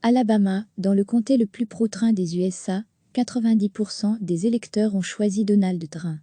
Alabama, dans le comté le plus pro-train des USA, 90% des électeurs ont choisi Donald Trump.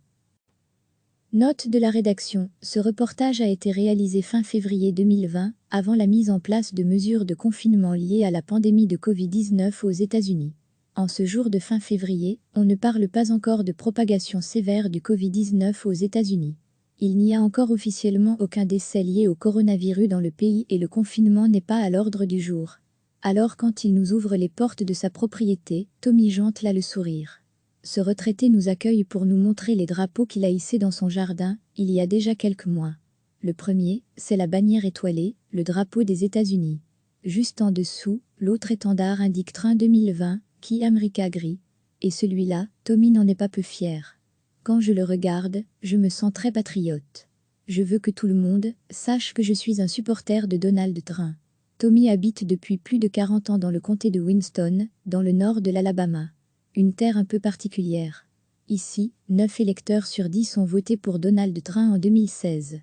Note de la rédaction, ce reportage a été réalisé fin février 2020, avant la mise en place de mesures de confinement liées à la pandémie de Covid-19 aux États-Unis. En ce jour de fin février, on ne parle pas encore de propagation sévère du Covid-19 aux États-Unis. Il n'y a encore officiellement aucun décès lié au coronavirus dans le pays et le confinement n'est pas à l'ordre du jour. Alors quand il nous ouvre les portes de sa propriété, Tommy Gentle a le sourire. Ce retraité nous accueille pour nous montrer les drapeaux qu'il a hissés dans son jardin, il y a déjà quelques mois. Le premier, c'est la bannière étoilée, le drapeau des États-Unis. Juste en dessous, l'autre étendard indique Train 2020, qui America gris. Et celui-là, Tommy n'en est pas peu fier. Quand je le regarde, je me sens très patriote. Je veux que tout le monde sache que je suis un supporter de Donald Trump. Tommy habite depuis plus de 40 ans dans le comté de Winston, dans le nord de l'Alabama. Une terre un peu particulière. Ici, 9 électeurs sur 10 ont voté pour Donald Trump en 2016.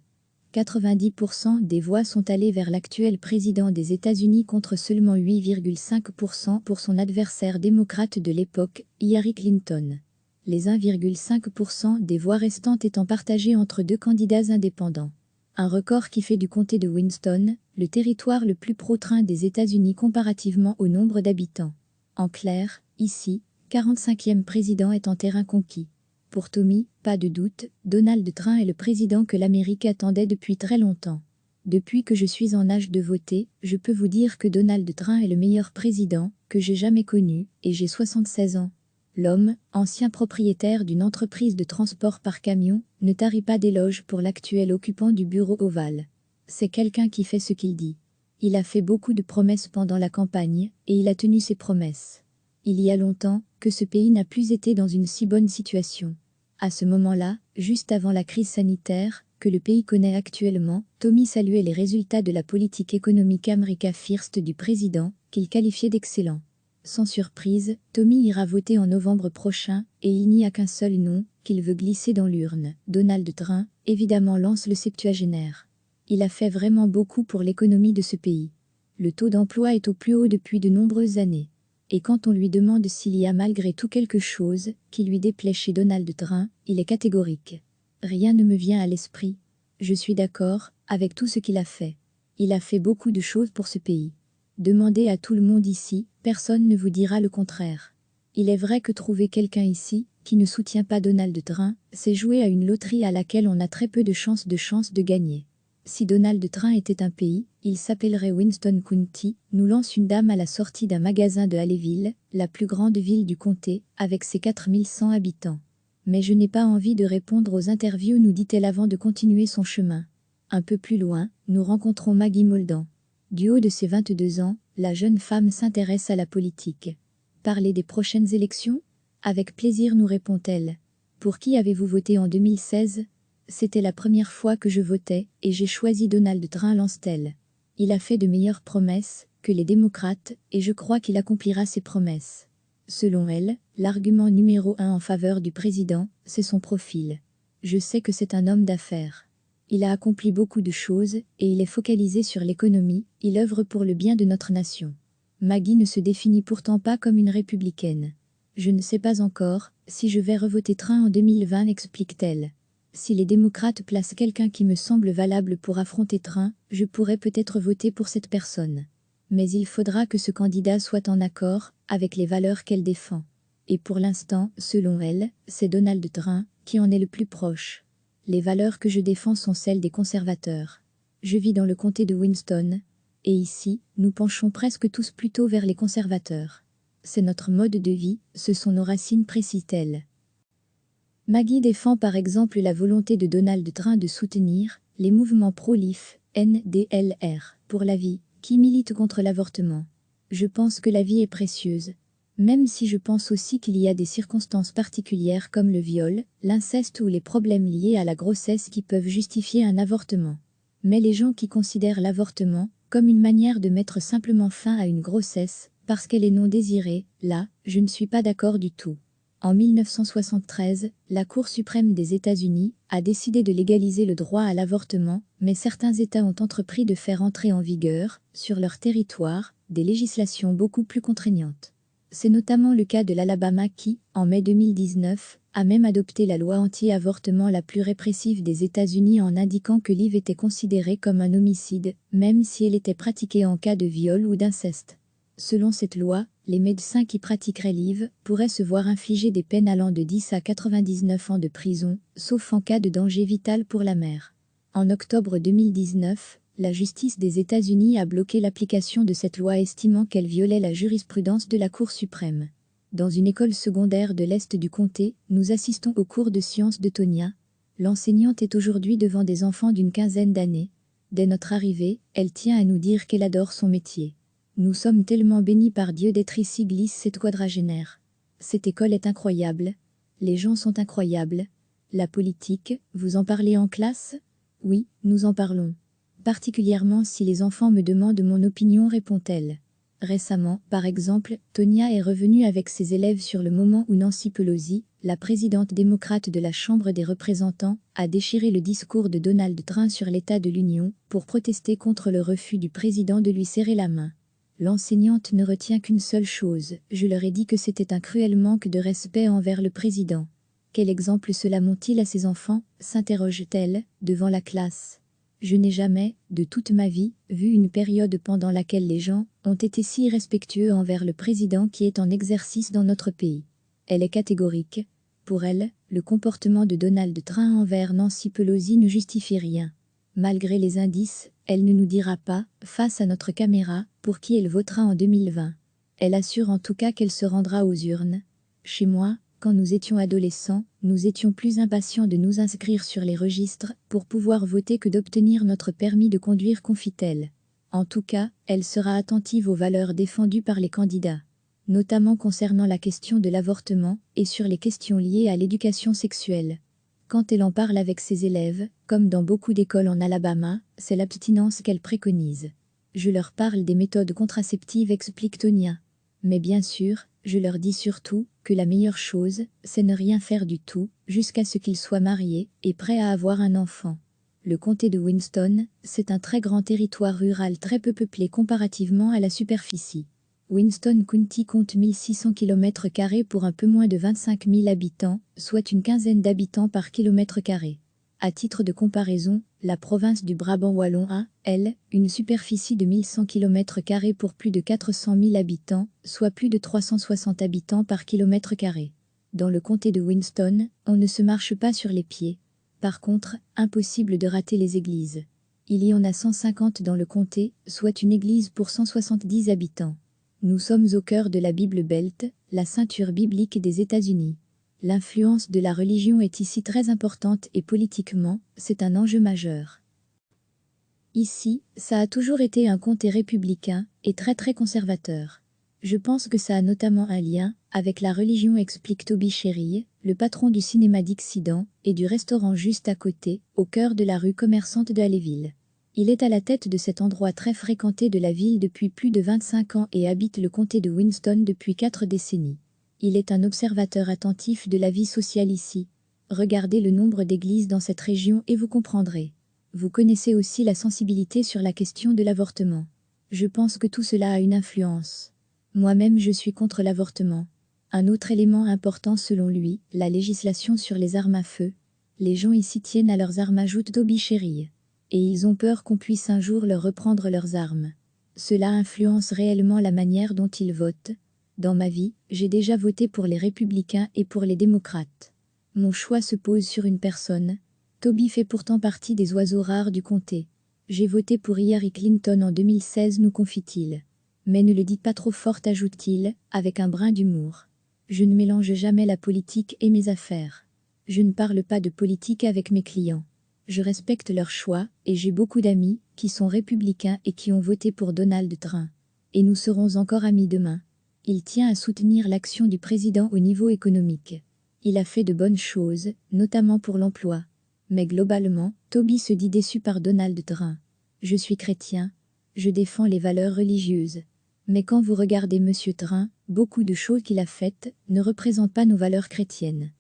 90% des voix sont allées vers l'actuel président des États-Unis contre seulement 8,5% pour son adversaire démocrate de l'époque, Hillary Clinton. Les 1,5% des voix restantes étant partagées entre deux candidats indépendants. Un record qui fait du comté de Winston, le territoire le plus pro-train des États-Unis comparativement au nombre d'habitants. En clair, ici, 45e président est en terrain conquis. Pour Tommy, pas de doute, Donald Trump est le président que l'Amérique attendait depuis très longtemps. Depuis que je suis en âge de voter, je peux vous dire que Donald Trump est le meilleur président que j'ai jamais connu, et j'ai 76 ans. L'homme, ancien propriétaire d'une entreprise de transport par camion, ne tarit pas d'éloges pour l'actuel occupant du bureau ovale. C'est quelqu'un qui fait ce qu'il dit. Il a fait beaucoup de promesses pendant la campagne, et il a tenu ses promesses. Il y a longtemps que ce pays n'a plus été dans une si bonne situation. À ce moment-là, juste avant la crise sanitaire que le pays connaît actuellement, Tommy saluait les résultats de la politique économique America First du président, qu'il qualifiait d'excellent. Sans surprise, Tommy ira voter en novembre prochain, et il n'y a qu'un seul nom qu'il veut glisser dans l'urne. Donald Trump, évidemment, lance le septuagénaire. Il a fait vraiment beaucoup pour l'économie de ce pays. Le taux d'emploi est au plus haut depuis de nombreuses années. Et quand on lui demande s'il y a malgré tout quelque chose qui lui déplaît chez Donald Trump, il est catégorique. Rien ne me vient à l'esprit. Je suis d'accord avec tout ce qu'il a fait. Il a fait beaucoup de choses pour ce pays. Demandez à tout le monde ici, personne ne vous dira le contraire. Il est vrai que trouver quelqu'un ici qui ne soutient pas Donald Trump, c'est jouer à une loterie à laquelle on a très peu de chances de gagner. Si Donald Trump était un pays, il s'appellerait Winston County, nous lance une dame à la sortie d'un magasin de Haleyville, la plus grande ville du comté, avec ses 4100 habitants. Mais je n'ai pas envie de répondre aux interviews, nous dit-elle avant de continuer son chemin. Un peu plus loin, nous rencontrons Maggie Moldan. Du haut de ses 22 ans, la jeune femme s'intéresse à la politique. Parler des prochaines élections? Avec plaisir, nous répond-elle. Pour qui avez-vous voté en 2016? C'était la première fois que je votais, et j'ai choisi Donald Trump, lance-t-elle. Il a fait de meilleures promesses que les démocrates, et je crois qu'il accomplira ses promesses. Selon elle, l'argument numéro 1 en faveur du président, c'est son profil. Je sais que c'est un homme d'affaires. Il a accompli beaucoup de choses, et il est focalisé sur l'économie, il œuvre pour le bien de notre nation. Maggie ne se définit pourtant pas comme une républicaine. Je ne sais pas encore si je vais revoter Trump en 2020, explique-t-elle. Si les démocrates placent quelqu'un qui me semble valable pour affronter Trump, je pourrais peut-être voter pour cette personne. Mais il faudra que ce candidat soit en accord avec les valeurs qu'elle défend. Et pour l'instant, selon elle, c'est Donald Trump qui en est le plus proche. Les valeurs que je défends sont celles des conservateurs. Je vis dans le comté de Winston, et ici, nous penchons presque tous plutôt vers les conservateurs. C'est notre mode de vie, ce sont nos racines, précise-t-elle. Maggie défend par exemple la volonté de Donald Trump de soutenir les mouvements pro-life, NDLR, pour la vie, qui militent contre l'avortement. Je pense que la vie est précieuse. Même si je pense aussi qu'il y a des circonstances particulières comme le viol, l'inceste ou les problèmes liés à la grossesse qui peuvent justifier un avortement. Mais les gens qui considèrent l'avortement comme une manière de mettre simplement fin à une grossesse, parce qu'elle est non désirée, là, je ne suis pas d'accord du tout. En 1973, la Cour suprême des États-Unis a décidé de légaliser le droit à l'avortement, mais certains États ont entrepris de faire entrer en vigueur, sur leur territoire, des législations beaucoup plus contraignantes. C'est notamment le cas de l'Alabama qui, en mai 2019, a même adopté la loi anti-avortement la plus répressive des États-Unis en indiquant que l'IV était considérée comme un homicide, même si elle était pratiquée en cas de viol ou d'inceste. Selon cette loi, les médecins qui pratiqueraient l'IV pourraient se voir infliger des peines allant de 10 à 99 ans de prison, sauf en cas de danger vital pour la mère. En octobre 2019, la justice des États-Unis a bloqué l'application de cette loi estimant qu'elle violait la jurisprudence de la Cour suprême. Dans une école secondaire de l'Est du comté, nous assistons au cours de sciences de Tonya. L'enseignante est aujourd'hui devant des enfants d'une quinzaine d'années. Dès notre arrivée, elle tient à nous dire qu'elle adore son métier. Nous sommes tellement bénis par Dieu d'être ici, glisse cette quadragénaire. Cette école est incroyable. Les gens sont incroyables. La politique, vous en parlez en classe? Oui, nous en parlons. Particulièrement si les enfants me demandent mon opinion, répond-elle. Récemment, par exemple, Tonya est revenue avec ses élèves sur le moment où Nancy Pelosi, la présidente démocrate de la Chambre des représentants, a déchiré le discours de Donald Trump sur l'état de l'Union pour protester contre le refus du président de lui serrer la main. L'enseignante ne retient qu'une seule chose: je leur ai dit que c'était un cruel manque de respect envers le président. Quel exemple cela montre-t-il à ses enfants, s'interroge-t-elle, devant la classe. Je n'ai jamais, de toute ma vie, vu une période pendant laquelle les gens ont été si irrespectueux envers le président qui est en exercice dans notre pays. Elle est catégorique. Pour elle, le comportement de Donald Trump envers Nancy Pelosi ne justifie rien. Malgré les indices, elle ne nous dira pas, face à notre caméra, pour qui elle votera en 2020. Elle assure en tout cas qu'elle se rendra aux urnes. Chez moi, quand nous étions adolescents, nous étions plus impatients de nous inscrire sur les registres pour pouvoir voter que d'obtenir notre permis de conduire, confie-t-elle. En tout cas, elle sera attentive aux valeurs défendues par les candidats, notamment concernant la question de l'avortement et sur les questions liées à l'éducation sexuelle. Quand elle en parle avec ses élèves, comme dans beaucoup d'écoles en Alabama, c'est l'abstinence qu'elle préconise. Je leur parle des méthodes contraceptives, explique Tonya. Mais bien sûr, je leur dis surtout que la meilleure chose, c'est ne rien faire du tout, jusqu'à ce qu'ils soient mariés et prêts à avoir un enfant. Le comté de Winston, c'est un très grand territoire rural très peu peuplé comparativement à la superficie. Winston County compte 1600 km² pour un peu moins de 25 000 habitants, soit une quinzaine d'habitants par kilomètre-carré. À titre de comparaison, la province du Brabant wallon a, elle, une superficie de 1100 km² pour plus de 400 000 habitants, soit plus de 360 habitants par kilomètre-carré. Dans le comté de Winston, on ne se marche pas sur les pieds. Par contre, impossible de rater les églises. Il y en a 150 dans le comté, soit une église pour 170 habitants. Nous sommes au cœur de la Bible Belt, la ceinture biblique des États-Unis. L'influence de la religion est ici très importante et politiquement, c'est un enjeu majeur. Ici, ça a toujours été un comté républicain et très conservateur. Je pense que ça a notamment un lien avec la religion, explique Toby Sherry, le patron du cinéma Dixieland et du restaurant juste à côté, au cœur de la rue commerçante de Haleyville. Il est à la tête de cet endroit très fréquenté de la ville depuis plus de 25 ans et habite le comté de Winston depuis 4 décennies. Il est un observateur attentif de la vie sociale ici. Regardez le nombre d'églises dans cette région et vous comprendrez. Vous connaissez aussi la sensibilité sur la question de l'avortement. Je pense que tout cela a une influence. Moi-même je suis contre l'avortement. Un autre élément important selon lui, la législation sur les armes à feu. Les gens ici tiennent à leurs armes, ajoute Toby Sherry. Et ils ont peur qu'on puisse un jour leur reprendre leurs armes. Cela influence réellement la manière dont ils votent. Dans ma vie, j'ai déjà voté pour les républicains et pour les démocrates. Mon choix se pose sur une personne. Toby fait pourtant partie des oiseaux rares du comté. J'ai voté pour Hillary Clinton en 2016, nous confie-t-il. Mais ne le dites pas trop fort, ajoute-t-il, avec un brin d'humour. Je ne mélange jamais la politique et mes affaires. Je ne parle pas de politique avec mes clients. Je respecte leur choix, et j'ai beaucoup d'amis qui sont républicains et qui ont voté pour Donald Trump. Et nous serons encore amis demain. Il tient à soutenir l'action du président au niveau économique. Il a fait de bonnes choses, notamment pour l'emploi. Mais globalement, Toby se dit déçu par Donald Trump. Je suis chrétien. Je défends les valeurs religieuses. Mais quand vous regardez Monsieur Trump, beaucoup de choses qu'il a faites ne représentent pas nos valeurs chrétiennes.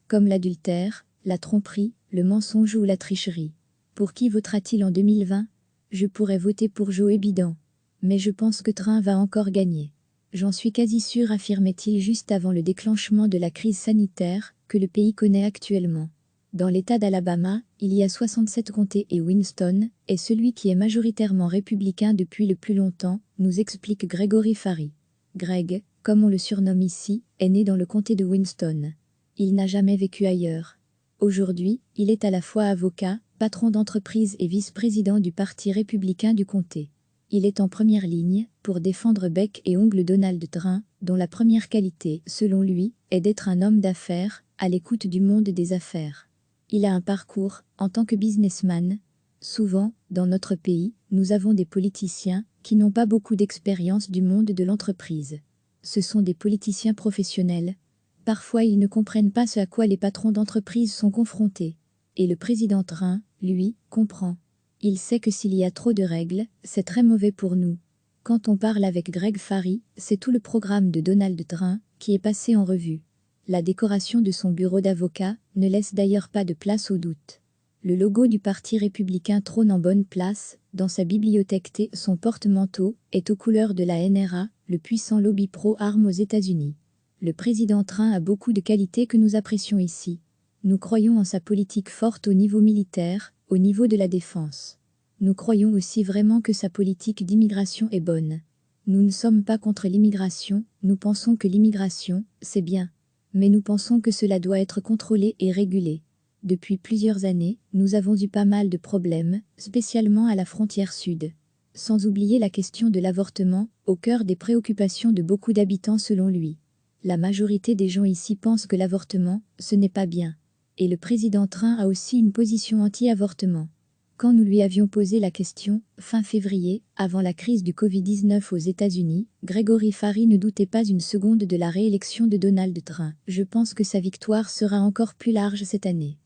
Comme l'adultère, la tromperie, le mensonge ou la tricherie. Pour qui votera-t-il en 2020? Je pourrais voter pour Joe Biden. Mais je pense que Train va encore gagner. J'en suis quasi sûr, affirmait-il juste avant le déclenchement de la crise sanitaire que le pays connaît actuellement. Dans l'État d'Alabama, il y a 67 comtés et Winston est celui qui est majoritairement républicain depuis le plus longtemps, nous explique Gregory Fari. Greg, comme on le surnomme ici, est né dans le comté de Winston. Il n'a jamais vécu ailleurs. Aujourd'hui, il est à la fois avocat, patron d'entreprise et vice-président du Parti républicain du comté. Il est en première ligne pour défendre bec et ongles Donald Trump, dont la première qualité, selon lui, est d'être un homme d'affaires, à l'écoute du monde des affaires. Il a un parcours en tant que businessman. Souvent, dans notre pays, nous avons des politiciens qui n'ont pas beaucoup d'expérience du monde de l'entreprise. Ce sont des politiciens professionnels. Parfois, ils ne comprennent pas ce à quoi les patrons d'entreprise sont confrontés. Et le président Trump, lui, comprend. Il sait que s'il y a trop de règles, c'est très mauvais pour nous. Quand on parle avec Greg Fari, c'est tout le programme de Donald Trump qui est passé en revue. La décoration de son bureau d'avocat ne laisse d'ailleurs pas de place au doute. Le logo du Parti républicain trône en bonne place, dans sa bibliothèque T. Son porte-manteau est aux couleurs de la NRA, le puissant lobby pro-armes aux États-Unis. Le président Trump a beaucoup de qualités que nous apprécions ici. Nous croyons en sa politique forte au niveau militaire, au niveau de la défense. Nous croyons aussi vraiment que sa politique d'immigration est bonne. Nous ne sommes pas contre l'immigration, nous pensons que l'immigration, c'est bien. Mais nous pensons que cela doit être contrôlé et régulé. Depuis plusieurs années, nous avons eu pas mal de problèmes, spécialement à la frontière sud. Sans oublier la question de l'avortement, au cœur des préoccupations de beaucoup d'habitants selon lui. La majorité des gens ici pensent que l'avortement, ce n'est pas bien. Et le président Trump a aussi une position anti-avortement. Quand nous lui avions posé la question, fin février, avant la crise du Covid-19 aux États-Unis, Gregory Fari ne doutait pas une seconde de la réélection de Donald Trump. Je pense que sa victoire sera encore plus large cette année.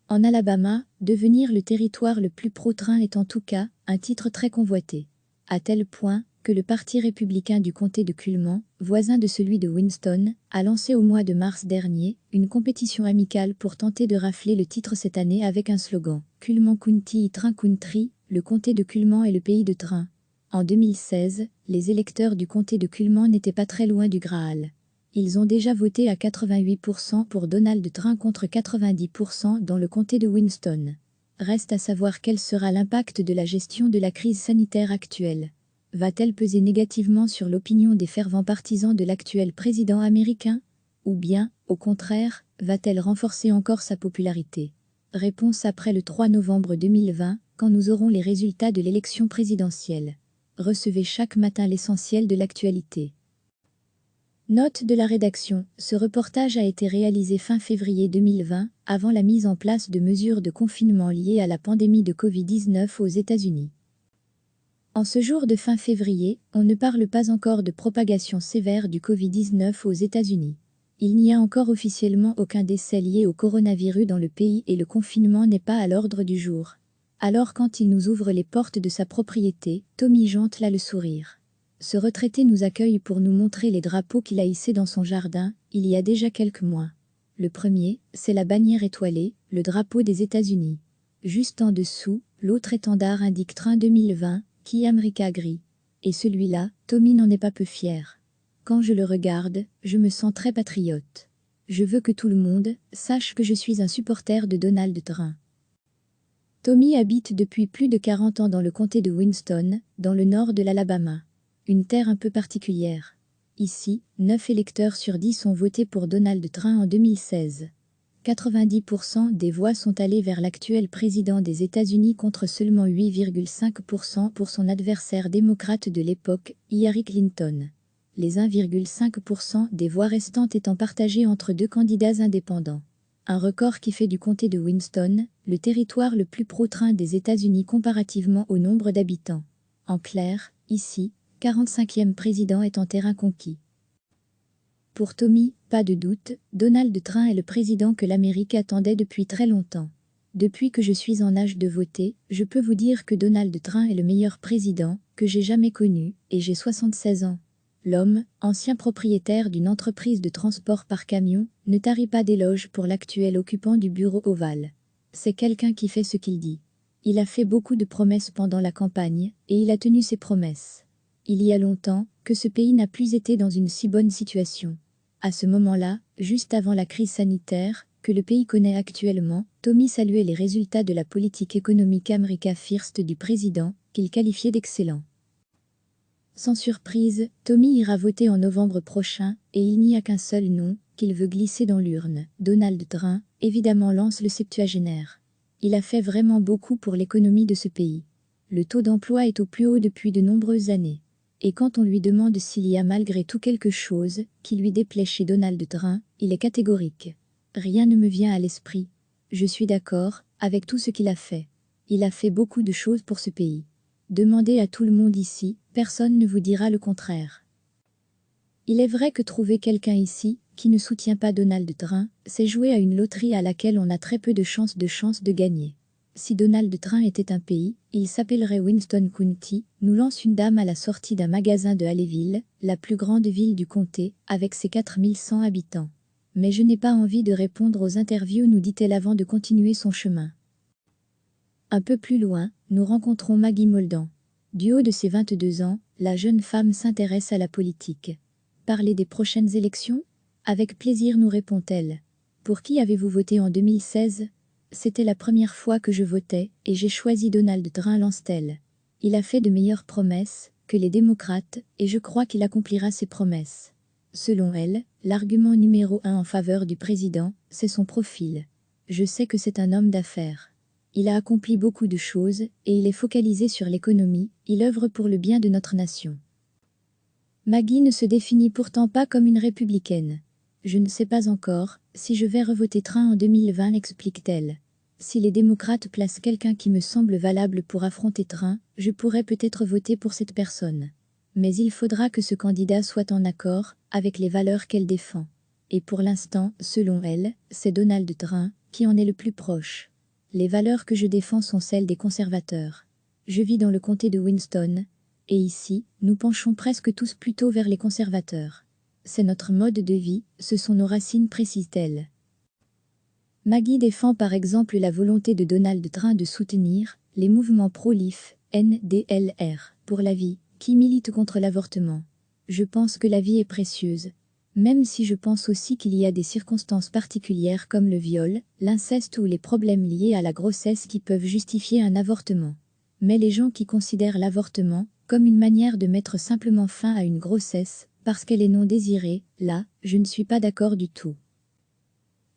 En Alabama, devenir le territoire le plus pro-Trump est en tout cas un titre très convoité. À tel point que le Parti républicain du comté de Cullman, voisin de celui de Winston, a lancé au mois de mars dernier une compétition amicale pour tenter de rafler le titre cette année avec un slogan « Cullman County Trump Country », le comté de Cullman est le pays de Trump. En 2016, les électeurs du comté de Cullman n'étaient pas très loin du Graal. Ils ont déjà voté à 88% pour Donald Trump contre 90% dans le comté de Winston. Reste à savoir quel sera l'impact de la gestion de la crise sanitaire actuelle. Va-t-elle peser négativement sur l'opinion des fervents partisans de l'actuel président américain? Ou bien, au contraire, va-t-elle renforcer encore sa popularité? Réponse après le 3 novembre 2020, quand nous aurons les résultats de l'élection présidentielle. Recevez chaque matin l'essentiel de l'actualité. Note de la rédaction. Ce reportage a été réalisé fin février 2020, avant la mise en place de mesures de confinement liées à la pandémie de Covid-19 aux États-Unis. En ce jour de fin février, on ne parle pas encore de propagation sévère du Covid-19 aux États-Unis. Il n'y a encore officiellement aucun décès lié au coronavirus dans le pays et le confinement n'est pas à l'ordre du jour. Alors quand il nous ouvre les portes de sa propriété, Tommy Jante là le sourire. Ce retraité nous accueille pour nous montrer les drapeaux qu'il a hissés dans son jardin, il y a déjà quelques mois. Le premier, c'est la bannière étoilée, le drapeau des États-Unis. Juste en dessous, l'autre étendard indique Train 2020, qui America gris. Et celui-là, Tommy n'en est pas peu fier. Quand je le regarde, je me sens très patriote. Je veux que tout le monde sache que je suis un supporter de Donald Trump. Tommy habite depuis plus de 40 ans dans le comté de Winston, dans le nord de l'Alabama. Une terre un peu particulière. Ici, 9 électeurs sur 10 ont voté pour Donald Trump en 2016. 90% des voix sont allées vers l'actuel président des États-Unis contre seulement 8,5% pour son adversaire démocrate de l'époque, Hillary Clinton. Les 1,5% des voix restantes étant partagées entre deux candidats indépendants. Un record qui fait du comté de Winston le territoire le plus pro-Trump des États-Unis comparativement au nombre d'habitants. En clair, ici, 45e président est en terrain conquis. Pour Tommy, pas de doute, Donald Trump est le président que l'Amérique attendait depuis très longtemps. Depuis que je suis en âge de voter, je peux vous dire que Donald Trump est le meilleur président que j'ai jamais connu, et j'ai 76 ans. L'homme, ancien propriétaire d'une entreprise de transport par camion, ne tarit pas d'éloges pour l'actuel occupant du bureau ovale. C'est quelqu'un qui fait ce qu'il dit. Il a fait beaucoup de promesses pendant la campagne, et il a tenu ses promesses. Il y a longtemps que ce pays n'a plus été dans une si bonne situation. À ce moment-là, juste avant la crise sanitaire que le pays connaît actuellement, Tommy saluait les résultats de la politique économique America First du président, qu'il qualifiait d'excellent. Sans surprise, Tommy ira voter en novembre prochain, et il n'y a qu'un seul nom qu'il veut glisser dans l'urne. Donald Trump, évidemment, lance le septuagénaire. Il a fait vraiment beaucoup pour l'économie de ce pays. Le taux d'emploi est au plus haut depuis de nombreuses années. Et quand on lui demande s'il y a malgré tout quelque chose qui lui déplaît chez Donald Trump, il est catégorique. Rien ne me vient à l'esprit. Je suis d'accord avec tout ce qu'il a fait. Il a fait beaucoup de choses pour ce pays. Demandez à tout le monde ici, personne ne vous dira le contraire. Il est vrai que trouver quelqu'un ici qui ne soutient pas Donald Trump, c'est jouer à une loterie à laquelle on a très peu de chances de gagner. Si Donald Trump était un pays, il s'appellerait Winston County, nous lance une dame à la sortie d'un magasin de Haleyville, la plus grande ville du comté, avec ses 4100 habitants. Mais je n'ai pas envie de répondre aux interviews, nous dit-elle avant de continuer son chemin. Un peu plus loin, nous rencontrons Maggie Moldan. Du haut de ses 22 ans, la jeune femme s'intéresse à la politique. Parler des prochaines élections? Avec plaisir, nous répond-elle. Pour qui avez-vous voté en 2016? C'était la première fois que je votais, et j'ai choisi Donald Trump, lance-t-elle. Il a fait de meilleures promesses que les démocrates, et je crois qu'il accomplira ses promesses. Selon elle, l'argument numéro 1 en faveur du président, c'est son profil. Je sais que c'est un homme d'affaires. Il a accompli beaucoup de choses, et il est focalisé sur l'économie, il œuvre pour le bien de notre nation. Maggie ne se définit pourtant pas comme une républicaine. Je ne sais pas encore si je vais revoter Trump en 2020, explique-t-elle. Si les démocrates placent quelqu'un qui me semble valable pour affronter Trump, je pourrais peut-être voter pour cette personne. Mais il faudra que ce candidat soit en accord avec les valeurs qu'elle défend. Et pour l'instant, selon elle, c'est Donald Trump qui en est le plus proche. Les valeurs que je défends sont celles des conservateurs. Je vis dans le comté de Winston, et ici, nous penchons presque tous plutôt vers les conservateurs. C'est notre mode de vie, ce sont nos racines, précise-t-elle. Maggie défend par exemple la volonté de Donald Trump de soutenir les mouvements pro-life, NDLR, pour la vie, qui militent contre l'avortement. Je pense que la vie est précieuse. Même si je pense aussi qu'il y a des circonstances particulières comme le viol, l'inceste ou les problèmes liés à la grossesse qui peuvent justifier un avortement. Mais les gens qui considèrent l'avortement comme une manière de mettre simplement fin à une grossesse, parce qu'elle est non désirée, là, je ne suis pas d'accord du tout.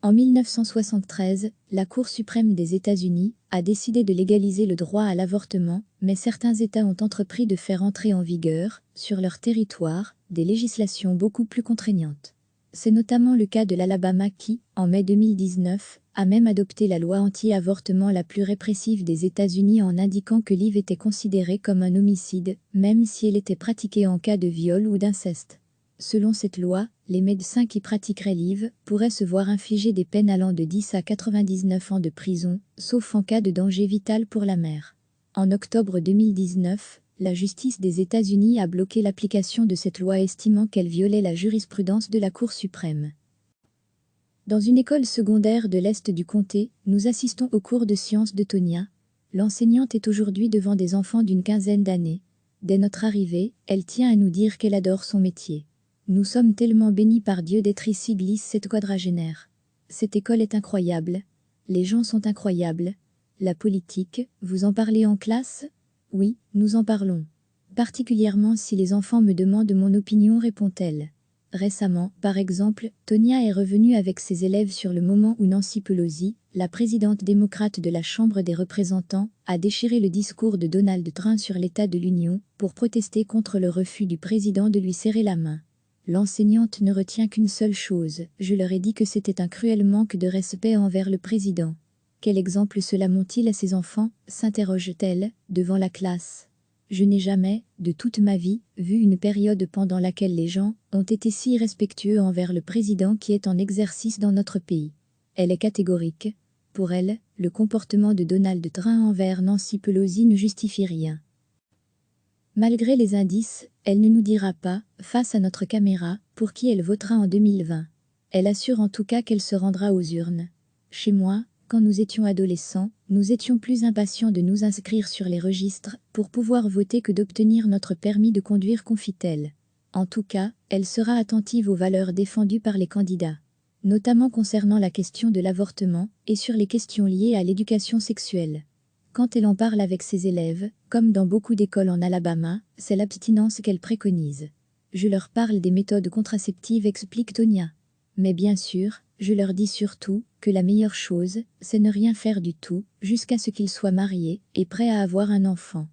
En 1973, la Cour suprême des États-Unis a décidé de légaliser le droit à l'avortement, mais certains États ont entrepris de faire entrer en vigueur, sur leur territoire, des législations beaucoup plus contraignantes. C'est notamment le cas de l'Alabama qui, en mai 2019, a même adopté la loi anti-avortement la plus répressive des États-Unis en indiquant que l'IVG était considérée comme un homicide, même si elle était pratiquée en cas de viol ou d'inceste. Selon cette loi, les médecins qui pratiqueraient l'IVG pourraient se voir infliger des peines allant de 10 à 99 ans de prison, sauf en cas de danger vital pour la mère. En octobre 2019, la justice des États-Unis a bloqué l'application de cette loi estimant qu'elle violait la jurisprudence de la Cour suprême. Dans une école secondaire de l'Est du comté, nous assistons au cours de sciences de Tonya. L'enseignante est aujourd'hui devant des enfants d'une quinzaine d'années. Dès notre arrivée, elle tient à nous dire qu'elle adore son métier. Nous sommes tellement bénis par Dieu d'être ici, glisse cette quadragénaire. Cette école est incroyable. Les gens sont incroyables. La politique, vous en parlez en classe? Oui, nous en parlons. Particulièrement si les enfants me demandent mon opinion, répond-elle. Récemment, par exemple, Tonya est revenue avec ses élèves sur le moment où Nancy Pelosi, la présidente démocrate de la Chambre des représentants, a déchiré le discours de Donald Trump sur l'état de l'Union pour protester contre le refus du président de lui serrer la main. L'enseignante ne retient qu'une seule chose, je leur ai dit que c'était un cruel manque de respect envers le président. Quel exemple cela montre-t-il à ses enfants, s'interroge-t-elle, devant la classe. Je n'ai jamais, de toute ma vie, vu une période pendant laquelle les gens ont été si respectueux envers le président qui est en exercice dans notre pays. Elle est catégorique. Pour elle, le comportement de Donald Trump envers Nancy Pelosi ne justifie rien. Malgré les indices, elle ne nous dira pas, face à notre caméra, pour qui elle votera en 2020. Elle assure en tout cas qu'elle se rendra aux urnes. Chez moi, quand nous étions adolescents, nous étions plus impatients de nous inscrire sur les registres pour pouvoir voter que d'obtenir notre permis de conduire, confie-t-elle. En tout cas, elle sera attentive aux valeurs défendues par les candidats, notamment concernant la question de l'avortement et sur les questions liées à l'éducation sexuelle. Quand elle en parle avec ses élèves, comme dans beaucoup d'écoles en Alabama, c'est l'abstinence qu'elle préconise. Je leur parle des méthodes contraceptives, explique Tonya. Mais bien sûr, je leur dis surtout que la meilleure chose, c'est ne rien faire du tout, jusqu'à ce qu'ils soient mariés et prêts à avoir un enfant.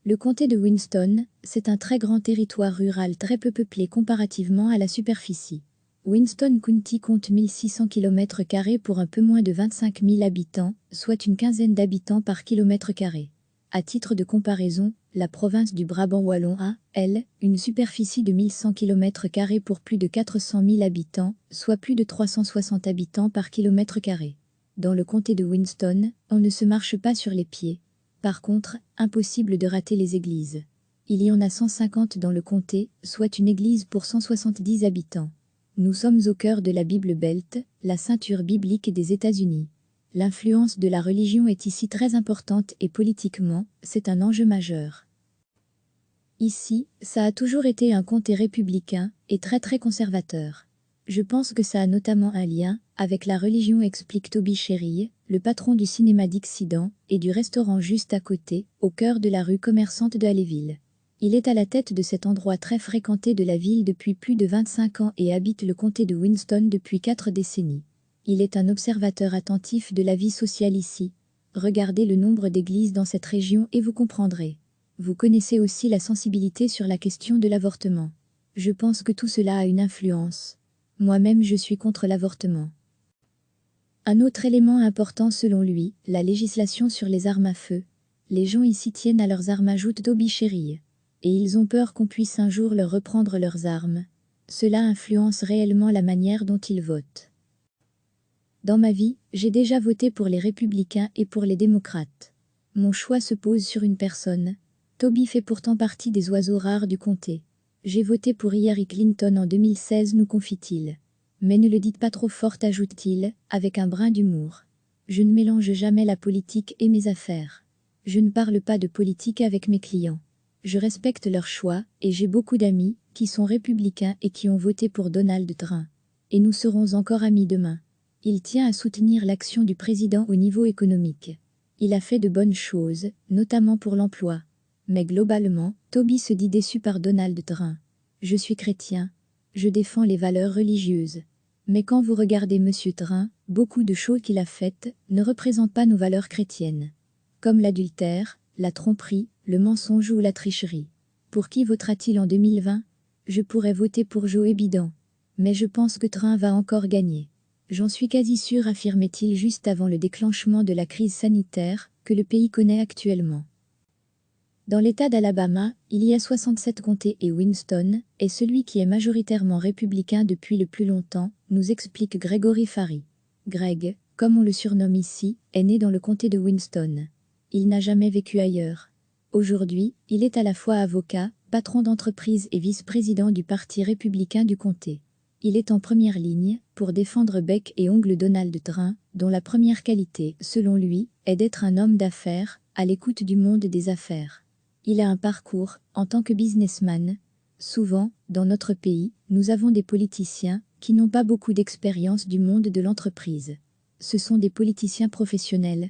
Le comté de Winston, c'est un très grand territoire rural très peu peuplé comparativement à la superficie. Winston County compte 1600 km² pour un peu moins de 25 000 habitants, soit une quinzaine d'habitants par kilomètre-carré. À titre de comparaison, la province du Brabant wallon a, elle, une superficie de 1100 km² pour plus de 400 000 habitants, soit plus de 360 habitants par kilomètre-carré. Dans le comté de Winston, on ne se marche pas sur les pieds. Par contre, impossible de rater les églises. Il y en a 150 dans le comté, soit une église pour 170 habitants. Nous sommes au cœur de la Bible Belt, la ceinture biblique des États-Unis. L'influence de la religion est ici très importante et politiquement, c'est un enjeu majeur. Ici, ça a toujours été un comté républicain et très conservateur. Je pense que ça a notamment un lien avec la religion, explique Toby Sherry, le patron du cinéma Dixieland et du restaurant juste à côté, au cœur de la rue commerçante de Haleyville. Il est à la tête de cet endroit très fréquenté de la ville depuis plus de 25 ans et habite le comté de Winston depuis 4 décennies. Il est un observateur attentif de la vie sociale ici. Regardez le nombre d'églises dans cette région et vous comprendrez. Vous connaissez aussi la sensibilité sur la question de l'avortement. Je pense que tout cela a une influence. Moi-même je suis contre l'avortement. Un autre élément important selon lui, la législation sur les armes à feu. Les gens ici tiennent à leurs armes, ajoute Toby Sherry. Et ils ont peur qu'on puisse un jour leur reprendre leurs armes. Cela influence réellement la manière dont ils votent. Dans ma vie, j'ai déjà voté pour les républicains et pour les démocrates. Mon choix se pose sur une personne. Toby fait pourtant partie des oiseaux rares du comté. J'ai voté pour Hillary Clinton en 2016, nous confie-t-il. Mais ne le dites pas trop fort, ajoute-t-il, avec un brin d'humour. Je ne mélange jamais la politique et mes affaires. Je ne parle pas de politique avec mes clients. Je respecte leur choix, et j'ai beaucoup d'amis qui sont républicains et qui ont voté pour Donald Trump. Et nous serons encore amis demain. Il tient à soutenir l'action du président au niveau économique. Il a fait de bonnes choses, notamment pour l'emploi. Mais globalement, Toby se dit déçu par Donald Trump. Je suis chrétien. Je défends les valeurs religieuses. Mais quand vous regardez Monsieur Trump, beaucoup de choses qu'il a faites ne représentent pas nos valeurs chrétiennes. Comme l'adultère, la tromperie, le mensonge ou la tricherie. Pour qui votera-t-il en 2020 ? Je pourrais voter pour Joe Biden. Mais je pense que Trump va encore gagner. J'en suis quasi sûr, affirmait-il juste avant le déclenchement de la crise sanitaire que le pays connaît actuellement. Dans l'État d'Alabama, il y a 67 comtés et Winston est celui qui est majoritairement républicain depuis le plus longtemps, nous explique Gregory Fari. Greg, comme on le surnomme ici, est né dans le comté de Winston. Il n'a jamais vécu ailleurs. Aujourd'hui, il est à la fois avocat, patron d'entreprise et vice-président du Parti républicain du comté. Il est en première ligne pour défendre bec et ongles Donald Trump, dont la première qualité, selon lui, est d'être un homme d'affaires, à l'écoute du monde des affaires. Il a un parcours en tant que businessman. Souvent, dans notre pays, nous avons des politiciens qui n'ont pas beaucoup d'expérience du monde de l'entreprise. Ce sont des politiciens professionnels.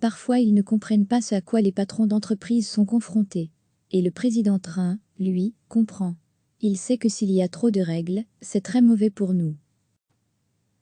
Parfois, ils ne comprennent pas ce à quoi les patrons d'entreprise sont confrontés. Et le président Trump, lui, comprend. Il sait que s'il y a trop de règles, c'est très mauvais pour nous.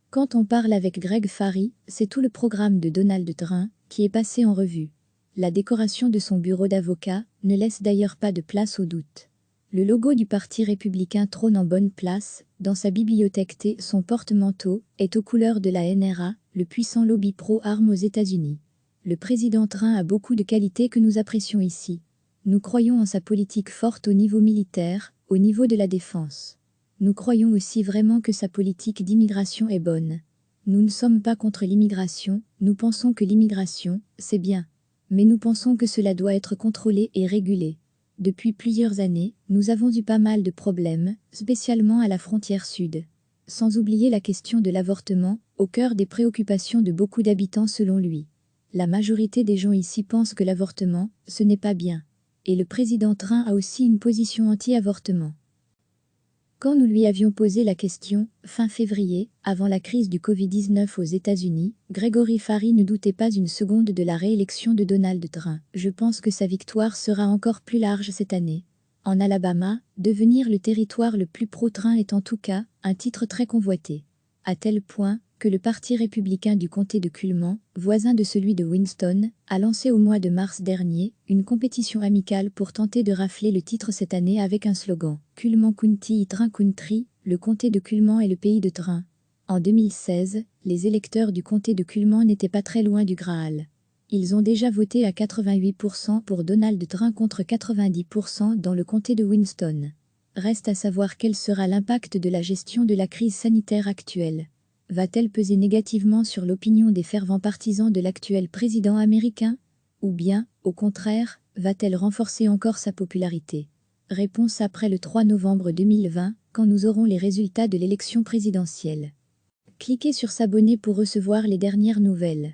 Quand on parle avec Greg Fari, c'est tout le programme de Donald Trump qui est passé en revue. La décoration de son bureau d'avocat ne laisse d'ailleurs pas de place au doute. Le logo du Parti républicain trône en bonne place, dans sa bibliothèque T. Son porte-manteau est aux couleurs de la NRA, le puissant lobby pro-armes aux États-Unis. Le président Trump a beaucoup de qualités que nous apprécions ici. Nous croyons en sa politique forte au niveau militaire, au niveau de la défense. Nous croyons aussi vraiment que sa politique d'immigration est bonne. Nous ne sommes pas contre l'immigration, nous pensons que l'immigration, c'est bien. Mais nous pensons que cela doit être contrôlé et régulé. Depuis plusieurs années, nous avons eu pas mal de problèmes, spécialement à la frontière sud. sans oublier la question de l'avortement, au cœur des préoccupations de beaucoup d'habitants selon lui. La majorité des gens ici pensent que l'avortement, ce n'est pas bien. Et le président Trump a aussi une position anti-avortement. Quand nous lui avions posé la question, fin février, avant la crise du Covid-19 aux États-Unis, Gregory Ferry ne doutait pas une seconde de la réélection de Donald Trump. Je pense que sa victoire sera encore plus large cette année. En Alabama, devenir le territoire le plus pro-Trump est en tout cas un titre très convoité. À tel point que le Parti républicain du comté de Cullman, voisin de celui de Winston, a lancé au mois de mars dernier une compétition amicale pour tenter de rafler le titre cette année avec un slogan « Cullman County Trump Country », le comté de Cullman est le pays de Trump. En 2016, les électeurs du comté de Cullman n'étaient pas très loin du Graal. Ils ont déjà voté à 88% pour Donald Trump contre 90% dans le comté de Winston. Reste à savoir quel sera l'impact de la gestion de la crise sanitaire actuelle. Va-t-elle peser négativement sur l'opinion des fervents partisans de l'actuel président américain? Ou bien, au contraire, va-t-elle renforcer encore sa popularité? Réponse après le 3 novembre 2020, quand nous aurons les résultats de l'élection présidentielle. Cliquez sur s'abonner pour recevoir les dernières nouvelles.